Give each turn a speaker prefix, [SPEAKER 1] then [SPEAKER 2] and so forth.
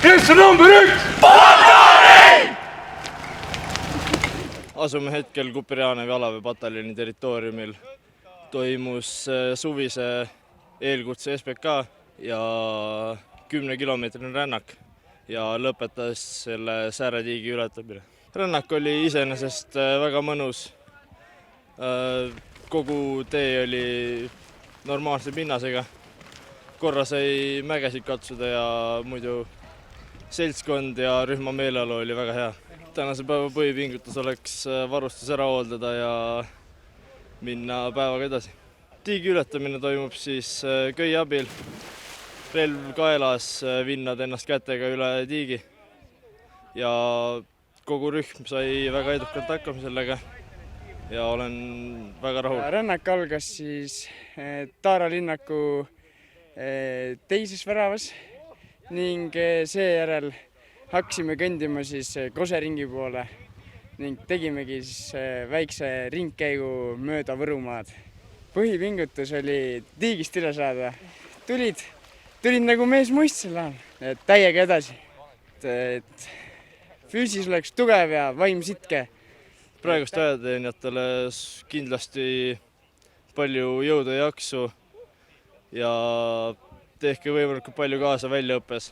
[SPEAKER 1] Kes on number 1?
[SPEAKER 2] Asume hetkel Kuperjanevi jalaväepataljoni territooriumil. Toimus suvise eelkutse SBK ja 10-kilomeetrine rännak ja lõpetas selle Sääretiigi ületamine. Rännak oli iseenesest väga mõnus. Kogu tee oli normaalse pinnasega. Korra sai mägesid katsuda ja muidu seltskond ja rühma meeleolu oli väga hea. Tänase päeva põhipingutus oleks varustus ära hooldada ja minna päevaga edasi. Tiigi ületamine toimub siis köie abil. Relv kaelas, vinnad ennast kätega üle tiigi. Ja kogu rühm sai väga edukalt hakkama sellega ja olen väga rahul.
[SPEAKER 3] Rännak algas siis Taara linnaku teises väravas ning seejärel hakkasime kõndima siis Koseringi poole ning tegimegi siis väikse ringkäigu mööda Võrumaad. Põhipingutus oli tiigist üle saada. Tulid nagu mees muistsel ajal, et täiega edasi. Et füüsis oleks tugev ja vaim sitke.
[SPEAKER 2] Praegust ajateenijatele kindlasti palju jõudu ja jaksu ja tehke võimalikult palju kaasa väljaõppes.